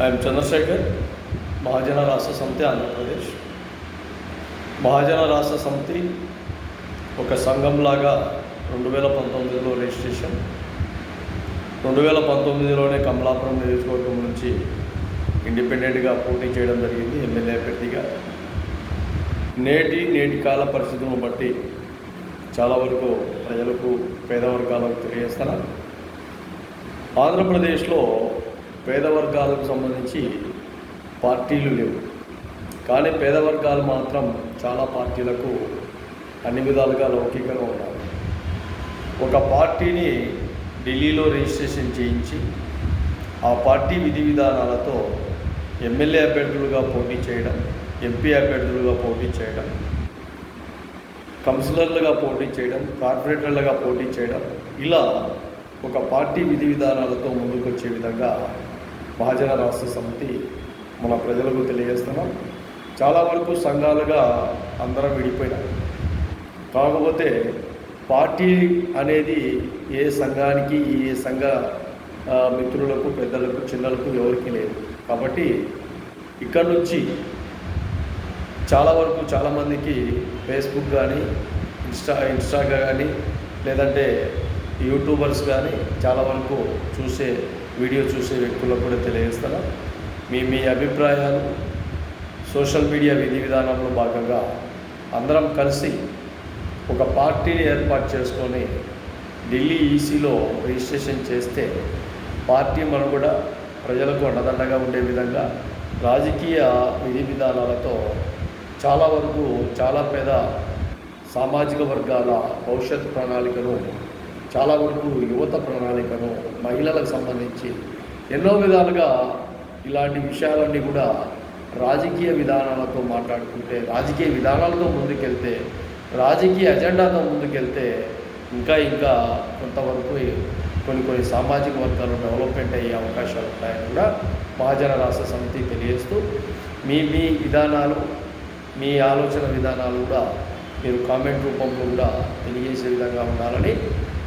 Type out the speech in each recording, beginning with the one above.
I'm Chandrasekhar, మహాజన రాష్ట్ర సమితి, ఆంధ్రప్రదేశ్. మహాజన రాష్ట్ర సమితి ఒక సంఘంలాగా 2019లో రిజిస్ట్రేషన్, 2019లోనే కమలాపురం నియోజకవర్గం నుంచి ఇండిపెండెంట్గా పోటీ చేయడం జరిగింది ఎమ్మెల్యే అభ్యర్థిగా. నేటి కాల పరిస్థితులను బట్టి చాలా వరకు ప్రజలకు, పేద వర్గాలకు తెలియజేస్తున్నారు. ఆంధ్రప్రదేశ్లో పేద వర్గాలకు సంబంధించి పార్టీలు లేవు, కానీ పేద వర్గాలు మాత్రం చాలా పార్టీలకు అన్ని విధాలుగా లౌకికంగా ఉన్నారు. ఒక పార్టీని ఢిల్లీలో రిజిస్ట్రేషన్ చేయించి ఆ పార్టీ విధి విధానాలతో ఎమ్మెల్యే అభ్యర్థులుగా పోటీ చేయడం, ఎంపీ అభ్యర్థులుగా పోటీ చేయడం, కౌన్సిలర్లుగా పోటీ చేయడం, కార్పొరేటర్లుగా పోటీ చేయడం, ఇలా ఒక పార్టీ విధి విధానాలతో ముందుకు వచ్చే విధంగా మహాజన రాష్ట్ర సమితి మన ప్రజలకు తెలియజేస్తున్నాం. చాలా వరకు సంఘాలుగా అందరం విడిపోయినాం. కాకపోతే పార్టీ అనేది ఏ సంఘానికి, ఏ సంఘ మిత్రులకు, పెద్దలకు, చిన్నలకు ఎవరికి లేదు. కాబట్టి ఇక్కడ నుంచి చాలా వరకు చాలామందికి ఫేస్బుక్ కానీ, ఇన్స్టాగా కానీ, లేదంటే యూట్యూబర్స్ కానీ చాలా వరకు వీడియో చూసే వ్యక్తులకు కూడా తెలియజేస్తాను. మీ అభిప్రాయాలు సోషల్ మీడియా విధి విధానంలో భాగంగా అందరం కలిసి ఒక పార్టీని ఏర్పాటు చేసుకొని ఢిల్లీ ఈసీలో రిజిస్ట్రేషన్ చేస్తే పార్టీ మనుగడ ప్రజలకు అండదండగా ఉండే విధంగా రాజకీయ విధి విధానాలతో చాలా వరకు చాలా పేద సామాజిక వర్గాల భవిష్యత్ ప్రణాళికను, చాలా వరకు యువత ప్రణాళికను, మహిళలకు సంబంధించి ఎన్నో విధాలుగా ఇలాంటి విషయాలన్నీ కూడా రాజకీయ విధానాలతో మాట్లాడుకుంటే, రాజకీయ విధానాలతో ముందుకెళ్తే, రాజకీయ అజెండాతో ముందుకెళ్తే ఇంకా కొంతవరకు కొన్ని సామాజిక వర్గాలు డెవలప్మెంట్ అయ్యే అవకాశాలు ఉంటాయని కూడా మహాజన రాష్ట్ర సమితి తెలియజేస్తూ, మీ విధానాలు, మీ ఆలోచన విధానాలు కూడా మీరు కామెంట్ రూపంలో కూడా తెలియజేసే విధంగా ఉండాలని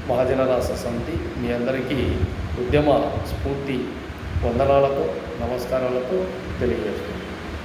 మహాజన రాష్ట్ర సమితి మీ అందరికీ ఉద్యమ స్ఫూర్తి వందనాలతో, నమస్కారాలతో తెలియజేస్తుంది.